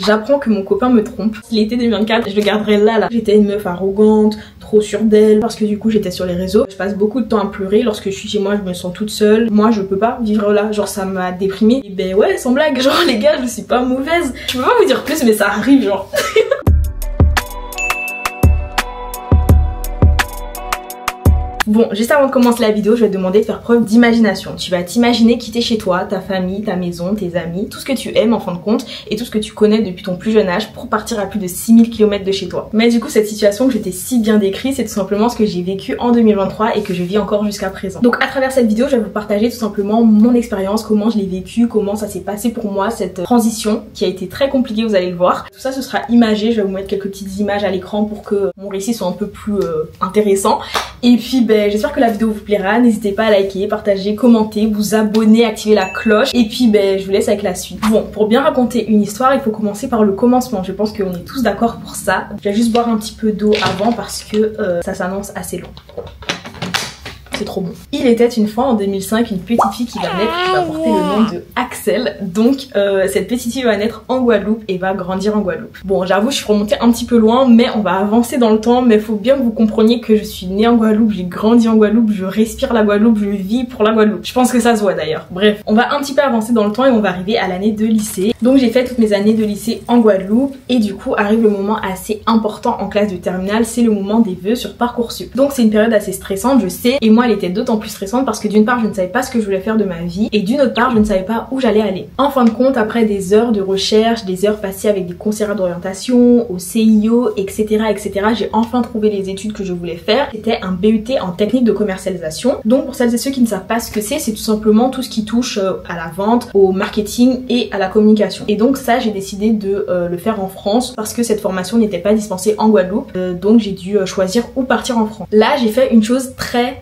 J'apprends que mon copain me trompe. L'été 2024, je le garderai là. J'étais une meuf arrogante, trop sûre d'elle, parce que du coup j'étais sur les réseaux. Je passe beaucoup de temps à pleurer. Lorsque je suis chez moi, je me sens toute seule. Moi, je peux pas vivre là. Genre, ça m'a déprimée. Et ben ouais, sans blague. Genre, les gars, je suis pas mauvaise. Je peux pas vous dire plus, mais ça arrive, genre. Bon, juste avant de commencer la vidéo, je vais te demander de faire preuve d'imagination. Tu vas t'imaginer quitter chez toi, ta famille, ta maison, tes amis, tout ce que tu aimes en fin de compte et tout ce que tu connais depuis ton plus jeune âge pour partir à plus de 6000 km de chez toi. Mais du coup, cette situation que je t'ai si bien décrite, c'est tout simplement ce que j'ai vécu en 2023 et que je vis encore jusqu'à présent. Donc à travers cette vidéo, je vais vous partager tout simplement mon expérience, comment je l'ai vécu, comment ça s'est passé pour moi, cette transition qui a été très compliquée, vous allez le voir. Tout ça, ce sera imagé, je vais vous mettre quelques petites images à l'écran pour que mon récit soit un peu plus intéressant. Et puis j'espère que la vidéo vous plaira, n'hésitez pas à liker, partager, commenter, vous abonner, activer la cloche et puis je vous laisse avec la suite. Bon, pour bien raconter une histoire, il faut commencer par le commencement, je pense qu'on est tous d'accord pour ça. Je vais juste boire un petit peu d'eau avant parce que ça s'annonce assez long. C'est trop bon. Il était une fois en 2005 une petite fille qui va naître, qui va porter le nom de Axel. Donc cette petite fille va naître en Guadeloupe et va grandir en Guadeloupe. Bon, j'avoue, je suis remontée un petit peu loin, mais on va avancer dans le temps. Mais faut bien que vous compreniez que je suis née en Guadeloupe, j'ai grandi en Guadeloupe, je respire la Guadeloupe, je vis pour la Guadeloupe. Je pense que ça se voit d'ailleurs. Bref, on va un petit peu avancer dans le temps et on va arriver à l'année de lycée. Donc j'ai fait toutes mes années de lycée en Guadeloupe et du coup arrive le moment assez important en classe de terminale, c'est le moment des vœux sur Parcoursup. Donc c'est une période assez stressante, je sais, et moi elle était d'autant plus stressante parce que d'une part je ne savais pas ce que je voulais faire de ma vie et d'une autre part je ne savais pas où j'allais aller. En fin de compte, après des heures de recherche, des heures passées avec des conseillères d'orientation, au CIO, etc., j'ai enfin trouvé les études que je voulais faire. C'était un BUT en technique de commercialisation. Donc pour celles et ceux qui ne savent pas ce que c'est tout simplement tout ce qui touche à la vente, au marketing et à la communication. Et donc ça, j'ai décidé de le faire en France parce que cette formation n'était pas dispensée en Guadeloupe. Donc j'ai dû choisir où partir en France. Là, j'ai fait une chose très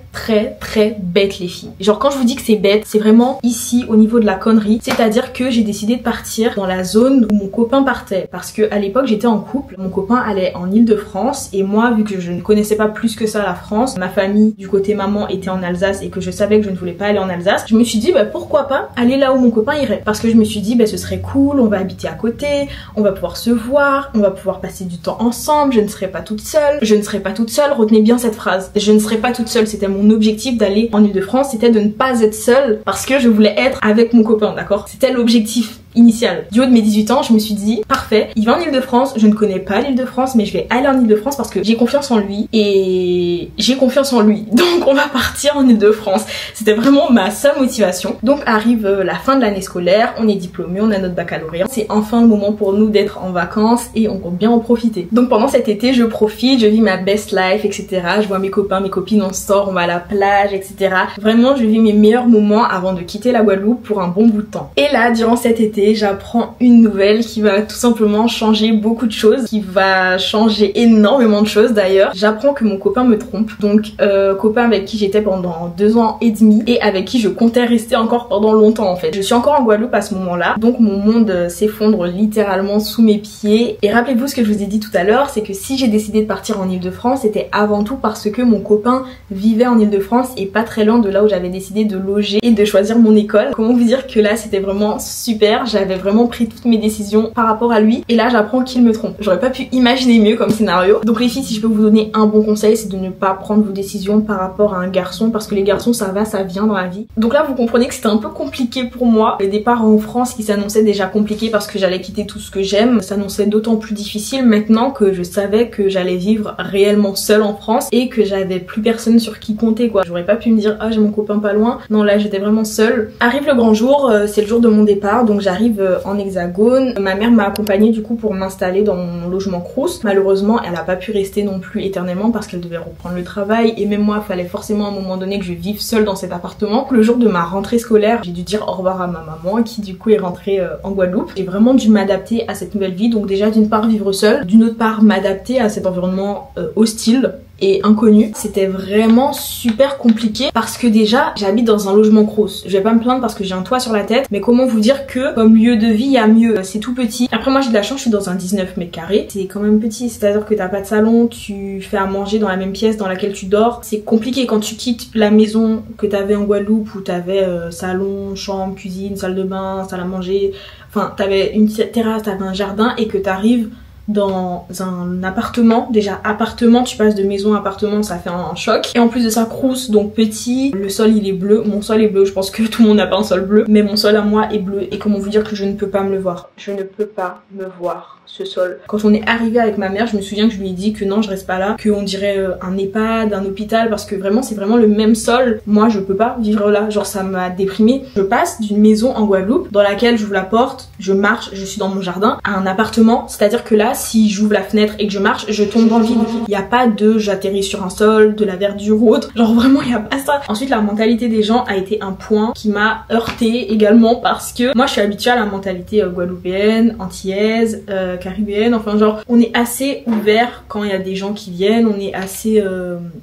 bête, les filles. Genre quand je vous dis que c'est bête, c'est vraiment ici au niveau de la connerie. C'est-à-dire que j'ai décidé de partir dans la zone où mon copain partait. Parce que à l'époque j'étais en couple, mon copain allait en Île-de-France et moi, vu que je ne connaissais pas plus que ça la France, ma famille du côté maman était en Alsace et que je savais que je ne voulais pas aller en Alsace, je me suis dit pourquoi pas aller là où mon copain irait. Parce que je me suis dit ce serait cool, on va habiter à côté, on va pouvoir se voir, on va pouvoir passer du temps ensemble, je ne serai pas toute seule. Je ne serai pas toute seule, retenez bien cette phrase. Je ne serai pas toute seule, c'était mon objectif d'aller en Île-de-France, c'était de ne pas être seule parce que je voulais être avec mon copain, d'accord? C'était l'objectif initial. Du haut de mes 18 ans, je me suis dit parfait, il va en Île-de-France, je ne connais pas l'Île-de-France mais je vais aller en Île-de-France parce que j'ai confiance en lui et j'ai confiance en lui. Donc on va partir en Île-de-France. C'était vraiment ma seule motivation. Donc arrive la fin de l'année scolaire, on est diplômé, on a notre baccalauréat. C'est enfin le moment pour nous d'être en vacances et on compte bien en profiter. Donc pendant cet été, je profite, je vis ma best life, etc. Je vois mes copains, mes copines, on sort, on va à la plage, etc. Vraiment, je vis mes meilleurs moments avant de quitter la Guadeloupe pour un bon bout de temps. Et là, durant cet été, j'apprends une nouvelle qui va tout simplement changer beaucoup de choses, qui va changer énormément de choses d'ailleurs. J'apprends que mon copain me trompe, donc copain avec qui j'étais pendant 2 ans et demi et avec qui je comptais rester encore pendant longtemps en fait. Je suis encore en Guadeloupe à ce moment-là, donc mon monde s'effondre littéralement sous mes pieds. Et rappelez-vous ce que je vous ai dit tout à l'heure, c'est que si j'ai décidé de partir en Île-de-France, c'était avant tout parce que mon copain vivait en Île-de-France et pas très loin de là où j'avais décidé de loger et de choisir mon école. Comment vous dire que là c'était vraiment super, j'avais vraiment pris toutes mes décisions par rapport à lui et là j'apprends qu'il me trompe. J'aurais pas pu imaginer mieux comme scénario. Donc les filles, si je peux vous donner un bon conseil, c'est de ne pas prendre vos décisions par rapport à un garçon parce que les garçons ça va, ça vient dans la vie. Donc là vous comprenez que c'était un peu compliqué pour moi. Le départ en France qui s'annonçait déjà compliqué parce que j'allais quitter tout ce que j'aime s'annonçait d'autant plus difficile maintenant que je savais que j'allais vivre réellement seule en France et que j'avais plus personne sur qui compter quoi. J'aurais pas pu me dire ah j'ai mon copain pas loin. Non, là j'étais vraiment seule. Arrive le grand jour, c'est le jour de mon départ, donc j'arrive en Hexagone. Ma mère m'a accompagnée du coup pour m'installer dans mon logement Crous. Malheureusement elle a pas pu rester non plus éternellement parce qu'elle devait reprendre le travail et même moi il fallait forcément à un moment donné que je vive seule dans cet appartement. Le jour de ma rentrée scolaire, j'ai dû dire au revoir à ma maman qui du coup est rentrée en Guadeloupe. J'ai vraiment dû m'adapter à cette nouvelle vie, donc déjà d'une part vivre seule, d'une autre part m'adapter à cet environnement hostile et inconnu. C'était vraiment super compliqué parce que déjà j'habite dans un logement crous. Je vais pas me plaindre parce que j'ai un toit sur la tête, mais comment vous dire que comme lieu de vie il y a mieux. C'est tout petit. Après moi j'ai de la chance, je suis dans un 19 mètres carrés. C'est quand même petit, c'est-à-dire que t'as pas de salon, tu fais à manger dans la même pièce dans laquelle tu dors. C'est compliqué quand tu quittes la maison que t'avais en Guadeloupe où t'avais salon, chambre, cuisine, salle de bain, salle à manger. Enfin t'avais une terrasse, t'avais un jardin et que t'arrives dans un appartement. Déjà appartement, tu passes de maison à appartement, ça fait un choc. Et en plus de ça, crous, donc petit, le sol il est bleu, mon sol est bleu, je pense que tout le monde n'a pas un sol bleu, mais mon sol à moi est bleu. Et comment vous dire que je ne peux pas me le voir. Je ne peux pas me voir ce sol. Quand on est arrivé avec ma mère, je me souviens que je lui ai dit que non, je reste pas là, qu'on dirait un EHPAD, un hôpital, parce que vraiment c'est vraiment le même sol. Moi je peux pas vivre là, genre ça m'a déprimée. Je passe d'une maison en Guadeloupe dans laquelle j'ouvre la porte, je marche, je suis dans mon jardin, à un appartement, c'est-à-dire que là si j'ouvre la fenêtre et que je marche, je tombe dans le vide. Il y a pas de j'atterris sur un sol, de la verdure ou autre, genre vraiment il y a pas ça. Ensuite la mentalité des gens a été un point qui m'a heurtée également parce que moi je suis habituée à la mentalité guadeloupéenne, antillaise, caribéenne, enfin genre on est assez ouvert quand il y a des gens qui viennent, on est assez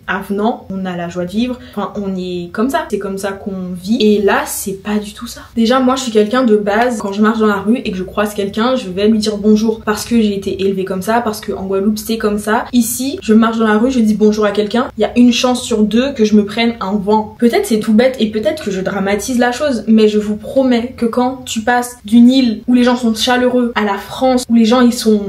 avenant, on a la joie de vivre, enfin on est comme ça, c'est comme ça qu'on vit. Et là c'est pas du tout ça. Déjà moi je suis quelqu'un de base, quand je marche dans la rue et que je croise quelqu'un, je vais lui dire bonjour parce que j'ai été élevée comme ça, parce que en Guadeloupe c'est comme ça. Ici je marche dans la rue, je dis bonjour à quelqu'un, il y a une chance sur deux que je me prenne un vent. Peut-être c'est tout bête et peut-être que je dramatise la chose, mais je vous promets que quand tu passes d'une île où les gens sont chaleureux à la France où les gens ils sont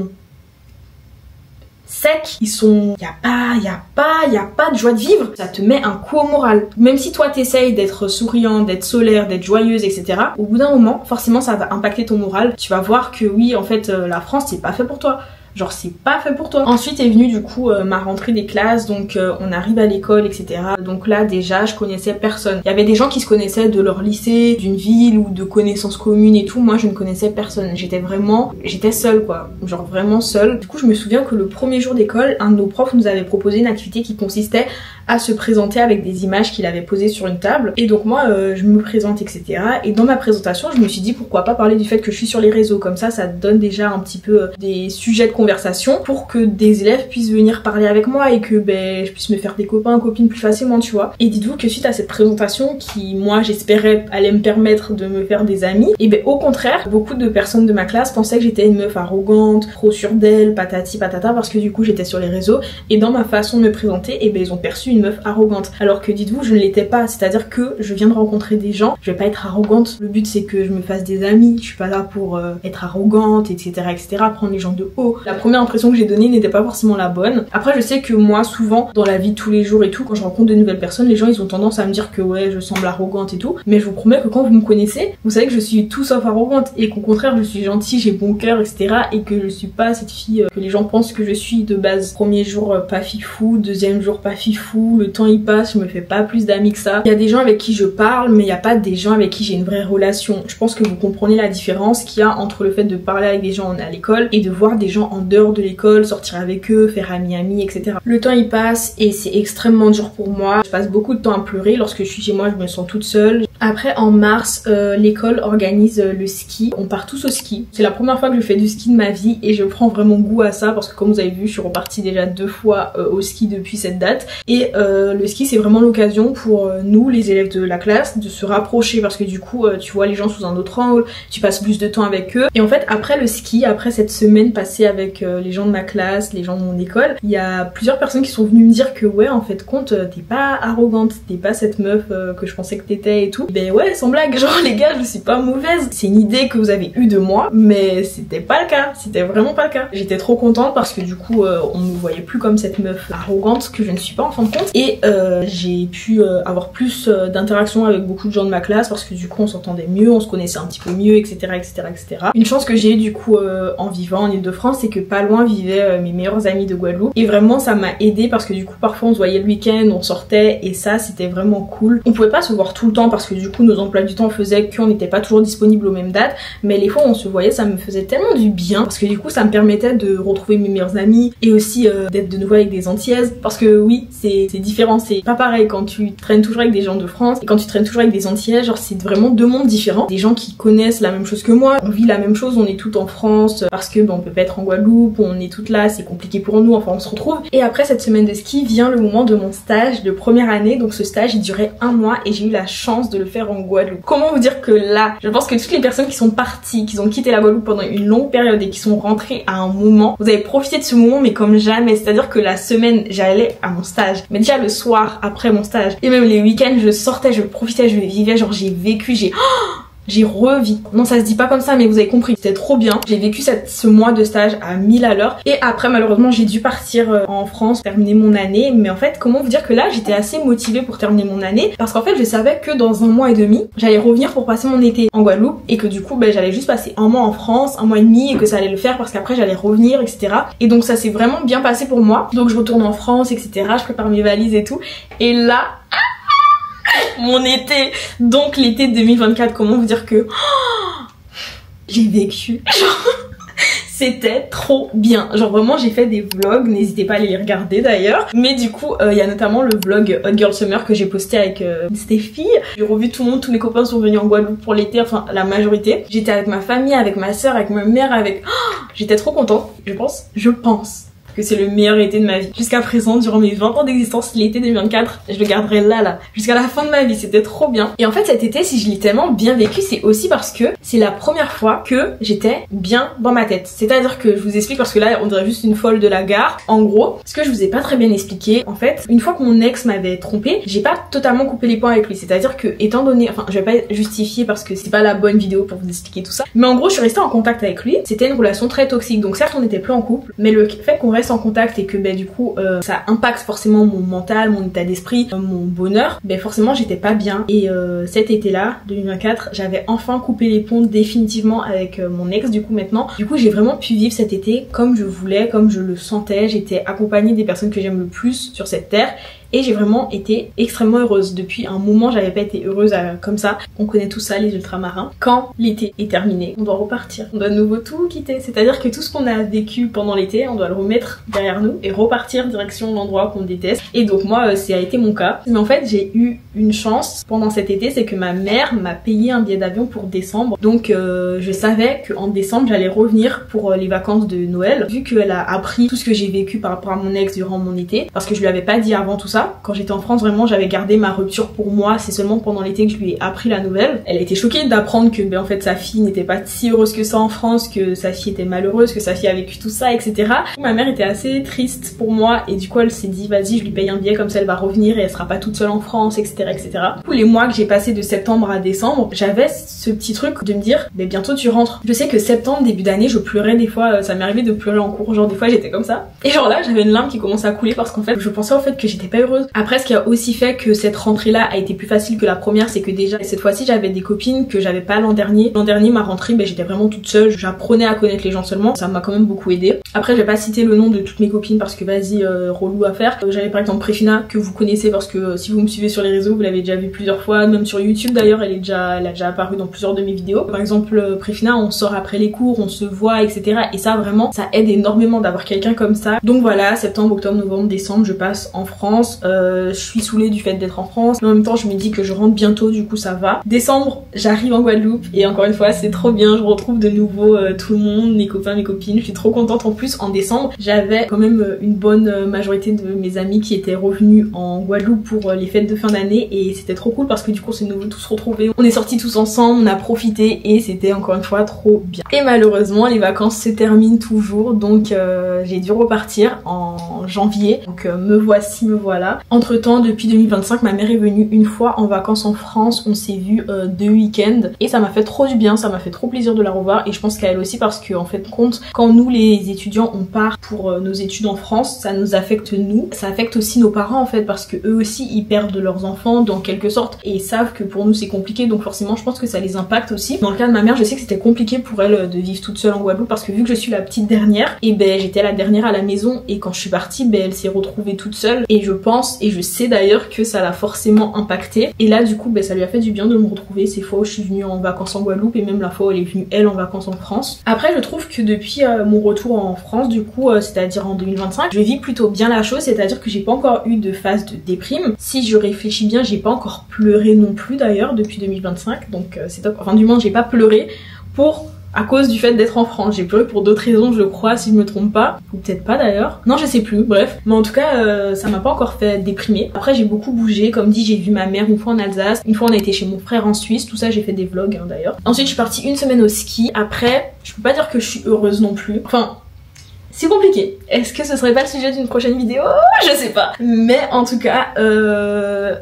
secs, ils sont... y a pas de joie de vivre, ça te met un coup au moral. Même si toi t'essayes d'être souriant, d'être solaire, d'être joyeuse, etc. Au bout d'un moment, forcément ça va impacter ton moral. Tu vas voir que oui, en fait, la France c'est pas fait pour toi. Genre c'est pas fait pour toi. Ensuite est venue du coup ma rentrée des classes, donc on arrive à l'école, etc. Donc là déjà je connaissais personne. Il y avait des gens qui se connaissaient de leur lycée, d'une ville ou de connaissances communes et tout. Moi je ne connaissais personne. J'étais seule quoi. Genre vraiment seule. Du coup je me souviens que le premier jour d'école, un de nos profs nous avait proposé une activité qui consistait à se présenter avec des images qu'il avait posées sur une table. Et donc moi je me présente, etc. Et dans ma présentation je me suis dit pourquoi pas parler du fait que je suis sur les réseaux. Comme ça donne déjà un petit peu des sujets de conversation pour que des élèves puissent venir parler avec moi et que je puisse me faire des copains, copines plus facilement, tu vois. Et dites-vous que suite à cette présentation qui, moi, j'espérais allait me permettre de me faire des amis, et au contraire, beaucoup de personnes de ma classe pensaient que j'étais une meuf arrogante, trop sûre d'elle, patati patata, parce que du coup j'étais sur les réseaux et dans ma façon de me présenter, ils ont perçu une meuf arrogante. Alors que dites-vous, je ne l'étais pas, c'est-à-dire que je viens de rencontrer des gens, je vais pas être arrogante. Le but c'est que je me fasse des amis, je suis pas là pour être arrogante, etc., etc., prendre les gens de haut. La première impression que j'ai donnée n'était pas forcément la bonne. Après je sais que moi souvent dans la vie de tous les jours et tout, quand je rencontre de nouvelles personnes, les gens ils ont tendance à me dire que ouais je semble arrogante et tout, mais je vous promets que quand vous me connaissez, vous savez que je suis tout sauf arrogante et qu'au contraire je suis gentille, j'ai bon cœur, etc., et que je suis pas cette fille que les gens pensent que je suis de base. Premier jour pas fifou, deuxième jour pas fifou, le temps il passe, je me fais pas plus d'amis que ça. Il y a des gens avec qui je parle mais il y a pas des gens avec qui j'ai une vraie relation. Je pense que vous comprenez la différence qu'il y a entre le fait de parler avec des gens à l'école et de voir des gens en dehors de l'école, sortir avec eux, faire ami, etc. Le temps il passe et c'est extrêmement dur pour moi. Je passe beaucoup de temps à pleurer. Lorsque je suis chez moi, je me sens toute seule. Après, en mars, l'école organise le ski. On part tous au ski. C'est la première fois que je fais du ski de ma vie et je prends vraiment goût à ça parce que comme vous avez vu, je suis repartie déjà 2 fois au ski depuis cette date. Et le ski, c'est vraiment l'occasion pour nous, les élèves de la classe, de se rapprocher parce que du coup, tu vois les gens sous un autre angle, tu passes plus de temps avec eux. Et en fait, après le ski, après cette semaine passée avec les gens de ma classe, les gens de mon école, il y a plusieurs personnes qui sont venues me dire que ouais, en fait, compte, t'es pas arrogante, t'es pas cette meuf que je pensais que t'étais et tout. Ben ouais, sans blague, genre les gars, je suis pas mauvaise. C'est une idée que vous avez eue de moi, mais c'était pas le cas, c'était vraiment pas le cas. J'étais trop contente parce que du coup, on me voyait plus comme cette meuf arrogante que je ne suis pas en fin de compte. Et j'ai pu avoir plus d'interactions avec beaucoup de gens de ma classe parce que du coup, on s'entendait mieux, on se connaissait un petit peu mieux, etc., etc., etc. Une chance que j'ai eu du coup en vivant en Ile-de-France, c'est que pas loin vivaient mes meilleurs amis de Guadeloupe. Et vraiment, ça m'a aidé parce que du coup, parfois, on se voyait le week-end, on sortait et ça, c'était vraiment cool. On pouvait pas se voir tout le temps parce que du coup, nos emplois du temps faisaient qu'on n'était pas toujours disponible aux mêmes dates, mais les fois où on se voyait, ça me faisait tellement du bien parce que du coup, ça me permettait de retrouver mes meilleurs amis et aussi d'être de nouveau avec des antillaises parce que oui, c'est différent, c'est pas pareil quand tu traînes toujours avec des gens de France et quand tu traînes toujours avec des Antillais, genre c'est vraiment deux mondes différents. Des gens qui connaissent la même chose que moi, on vit la même chose, on est toutes en France parce que on peut pas être en Guadeloupe, on est toutes là, c'est compliqué pour nous, enfin on se retrouve. Et après cette semaine de ski vient le moment de mon stage de première année, donc ce stage il durait 1 mois et j'ai eu la chance de le faire en Guadeloupe. Comment vous dire que là, je pense que toutes les personnes qui sont parties, qui ont quitté la Guadeloupe pendant une longue période et qui sont rentrées à un moment, vous avez profité de ce moment mais comme jamais, c'est-à-dire que la semaine j'allais à mon stage, mais déjà le soir après mon stage et même les week-ends je sortais, je profitais, je vivais, genre j'ai vécu, j'ai revis. Non, ça se dit pas comme ça, mais vous avez compris. C'était trop bien. J'ai vécu ce mois de stage à 1000 à l'heure. Et après, malheureusement, j'ai dû partir en France, terminer mon année. Mais en fait, comment vous dire que là, j'étais assez motivée pour terminer mon année. Parce qu'en fait, je savais que dans 1 mois et demi, j'allais revenir pour passer mon été en Guadeloupe. Et que du coup, j'allais juste passer 1 mois en France, 1 mois et demi. Et que ça allait le faire parce qu'après, j'allais revenir, etc. Et donc, ça s'est vraiment bien passé pour moi. Donc, je retourne en France, etc. Je prépare mes valises et tout. Et là... mon été, donc l'été 2024, comment vous dire que j'ai vécu, c'était trop bien, genre vraiment j'ai fait des vlogs, n'hésitez pas à aller les regarder d'ailleurs, mais du coup il y a notamment le vlog Hot Girl Summer que j'ai posté avec Stéphie. J'ai revu tout le monde, tous mes copains sont venus en Guadeloupe pour l'été, enfin la majorité. J'étais avec ma famille, avec ma soeur, avec ma mère, avec... j'étais trop contente, je pense que c'est le meilleur été de ma vie. Jusqu'à présent, durant mes 20 ans d'existence, l'été 2024, je le garderai là. Jusqu'à la fin de ma vie, c'était trop bien. Et en fait, cet été, si je l'ai tellement bien vécu, c'est aussi parce que c'est la première fois que j'étais bien dans ma tête. C'est-à-dire que je vous explique parce que là, on dirait juste une folle de la gare. En gros, ce que je vous ai pas très bien expliqué, en fait, une fois que mon ex m'avait trompé, j'ai pas totalement coupé les ponts avec lui. C'est-à-dire que, étant donné, enfin, je vais pas justifier parce que c'est pas la bonne vidéo pour vous expliquer tout ça. Mais en gros, je suis restée en contact avec lui. C'était une relation très toxique. Donc certes, on n'était plus en couple, mais le fait qu'on reste en contact et que du coup ça impacte forcément mon mental, mon état d'esprit, mon bonheur, forcément j'étais pas bien. Et cet été là 2024, j'avais enfin coupé les ponts définitivement avec mon ex du coup maintenant. Du coup j'ai vraiment pu vivre cet été comme je voulais, comme je le sentais. J'étais accompagnée des personnes que j'aime le plus sur cette terre. Et j'ai vraiment été extrêmement heureuse. Depuis un moment, j'avais pas été heureuse comme ça. On connaît tout ça, les ultramarins. Quand l'été est terminé, on doit repartir. On doit de nouveau tout quitter. C'est-à-dire que tout ce qu'on a vécu pendant l'été, on doit le remettre derrière nous et repartir direction l'endroit qu'on déteste. Et donc moi, ça a été mon cas. Mais en fait, j'ai eu une chance pendant cet été, c'est que ma mère m'a payé un billet d'avion pour décembre. Donc je savais qu'en décembre, j'allais revenir pour les vacances de Noël. Vu qu'elle a appris tout ce que j'ai vécu par rapport à mon ex durant mon été, parce que je lui avais pas dit avant tout ça. Quand j'étais en France, vraiment j'avais gardé ma rupture pour moi. C'est seulement pendant l'été que je lui ai appris la nouvelle. Elle a été choquée d'apprendre que en fait sa fille n'était pas si heureuse que ça en France, que sa fille était malheureuse, que sa fille a vécu tout ça, etc. Ma mère était assez triste pour moi et du coup elle s'est dit vas-y je lui paye un billet comme ça elle va revenir et elle sera pas toute seule en France, etc. etc. Tous les mois que j'ai passé de septembre à décembre, j'avais ce petit truc de me dire bientôt tu rentres. Je sais que septembre, début d'année, je pleurais des fois, ça m'est arrivé de pleurer en cours, genre des fois j'étais comme ça. Et genre là j'avais une larme qui commençait à couler parce qu'en fait je pensais au fait que j'étais pas heureuse. Après ce qui a aussi fait que cette rentrée là a été plus facile que la première, c'est que déjà cette fois-ci j'avais des copines que j'avais pas l'an dernier. L'an dernier ma rentrée j'étais vraiment toute seule, j'apprenais à connaître les gens seulement, ça m'a quand même beaucoup aidé. Après je vais pas citer le nom de toutes mes copines parce que vas-y relou à faire. J'avais par exemple Préfina que vous connaissez parce que si vous me suivez sur les réseaux vous l'avez déjà vu plusieurs fois, même sur YouTube d'ailleurs elle a déjà apparu dans plusieurs de mes vidéos. Par exemple Préfina, on sort après les cours, on se voit, etc. Et ça vraiment ça aide énormément d'avoir quelqu'un comme ça. Donc voilà, septembre, octobre, novembre, décembre je passe en France. Je suis saoulée du fait d'être en France, mais en même temps je me dis que je rentre bientôt, du coup ça va. Décembre j'arrive en Guadeloupe et encore une fois c'est trop bien, je retrouve de nouveau tout le monde, mes copains, mes copines, je suis trop contente. En plus en décembre j'avais quand même une bonne majorité de mes amis qui étaient revenus en Guadeloupe pour les fêtes de fin d'année et c'était trop cool parce que du coup c'est nouveau tous retrouvés, on est sortis tous ensemble, on a profité et c'était encore une fois trop bien. Et malheureusement les vacances se terminent toujours, donc j'ai dû repartir en janvier, donc me voici, me voilà. Entre temps depuis 2025 ma mère est venue une fois en vacances en France, on s'est vu 2 week-ends et ça m'a fait trop du bien, ça m'a fait trop plaisir de la revoir et je pense qu'à elle aussi parce que en fait compte quand nous les étudiants on part pour nos études en France, ça nous affecte nous, ça affecte aussi nos parents en fait parce que eux aussi ils perdent leurs enfants dans quelque sorte et ils savent que pour nous c'est compliqué, donc forcément je pense que ça les impacte aussi. Dans le cas de ma mère je sais que c'était compliqué pour elle de vivre toute seule en Guadeloupe parce que vu que je suis la petite dernière et j'étais la dernière à la maison et quand je suis partie elle s'est retrouvée toute seule et je pense France et je sais d'ailleurs que ça l'a forcément impacté. Et là du coup ça lui a fait du bien de me retrouver ces fois où je suis venue en vacances en Guadeloupe et même la fois où elle est venue elle en vacances en France. Après je trouve que depuis mon retour en France du coup, c'est-à-dire en 2025, je vis plutôt bien la chose, c'est-à-dire que j'ai pas encore eu de phase de déprime. Si je réfléchis bien, j'ai pas encore pleuré non plus d'ailleurs depuis 2025, donc c'est top. Enfin du moins j'ai pas pleuré à cause du fait d'être en France. J'ai pleuré pour d'autres raisons je crois, si je me trompe pas, ou peut-être pas d'ailleurs, non je sais plus, bref. Mais en tout cas ça m'a pas encore fait déprimer. Après j'ai beaucoup bougé, comme dit j'ai vu ma mère une fois en Alsace, une fois on a été chez mon frère en Suisse, tout ça j'ai fait des vlogs d'ailleurs. Ensuite je suis partie une semaine au ski. Après je peux pas dire que je suis heureuse non plus, enfin c'est compliqué. Est-ce que ce serait pas le sujet d'une prochaine vidéo? Je sais pas. Mais en tout cas,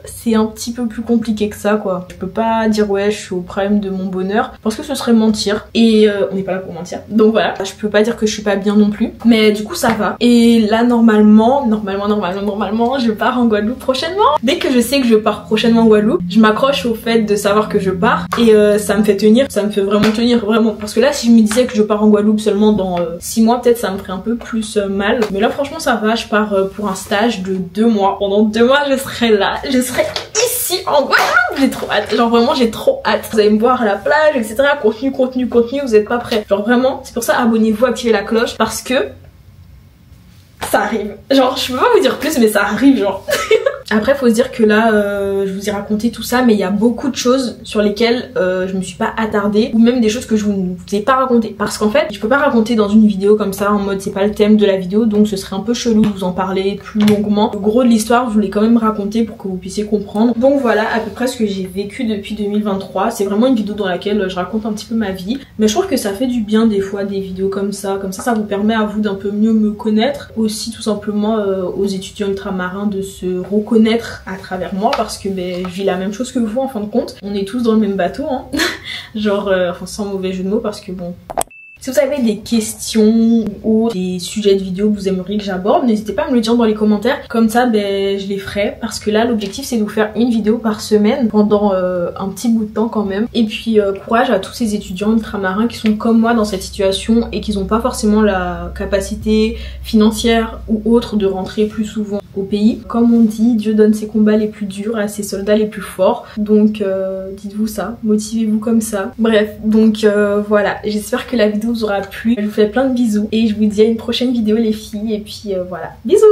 c'est un petit peu plus compliqué que ça quoi. Je peux pas dire ouais je suis au prime de mon bonheur parce que ce serait mentir. Et on n'est pas là pour mentir. Donc voilà, je peux pas dire que je suis pas bien non plus. Mais du coup ça va. Et là normalement, je pars en Guadeloupe prochainement. Dès que je sais que je pars prochainement en Guadeloupe, je m'accroche au fait de savoir que je pars. Et ça me fait tenir, ça me fait vraiment tenir, vraiment. Parce que là si je me disais que je pars en Guadeloupe seulement dans 6 mois, peut-être ça me ferait un peu plus mal. Mais là franchement ça va, je pars pour un stage de 2 mois. Pendant 2 mois je serai là, je serai ici en Guadeloupe. J'ai trop hâte, genre vraiment j'ai trop hâte. Vous allez me voir à la plage etc, contenu, vous êtes pas prêts. Genre vraiment, c'est pour ça abonnez-vous, activez la cloche parce que ça arrive. Genre je peux pas vous dire plus mais ça arrive genre. Après faut se dire que là je vous ai raconté tout ça mais il y a beaucoup de choses sur lesquelles je me suis pas attardée ou même des choses que je vous ai pas racontées parce qu'en fait je peux pas raconter dans une vidéo comme ça en mode c'est pas le thème de la vidéo donc ce serait un peu chelou de vous en parler plus longuement. Le gros de l'histoire je voulais quand même raconter pour que vous puissiez comprendre. Donc voilà à peu près ce que j'ai vécu depuis 2023. C'est vraiment une vidéo dans laquelle je raconte un petit peu ma vie mais je trouve que ça fait du bien des fois des vidéos comme ça ça vous permet à vous d'un peu mieux me connaître, aussi tout simplement aux étudiants ultramarins de se reconnaître à travers moi parce que je vis la même chose que vous en fin de compte. On est tous dans le même bateau hein. Genre enfin sans mauvais jeu de mots parce que bon. Si vous avez des questions ou des sujets de vidéos que vous aimeriez que j'aborde, n'hésitez pas à me le dire dans les commentaires. Comme ça, je les ferai. Parce que là, l'objectif, c'est de vous faire une vidéo par semaine pendant un petit bout de temps quand même. Et puis, courage à tous ces étudiants ultramarins qui sont comme moi dans cette situation et qui n'ont pas forcément la capacité financière ou autre de rentrer plus souvent au pays. Comme on dit, Dieu donne ses combats les plus durs à ses soldats les plus forts. Donc, dites-vous ça. Motivez-vous comme ça. Bref, donc voilà. J'espère que la vidéo vous aura plu. Je vous fais plein de bisous et je vous dis à une prochaine vidéo les filles et puis voilà, bisous.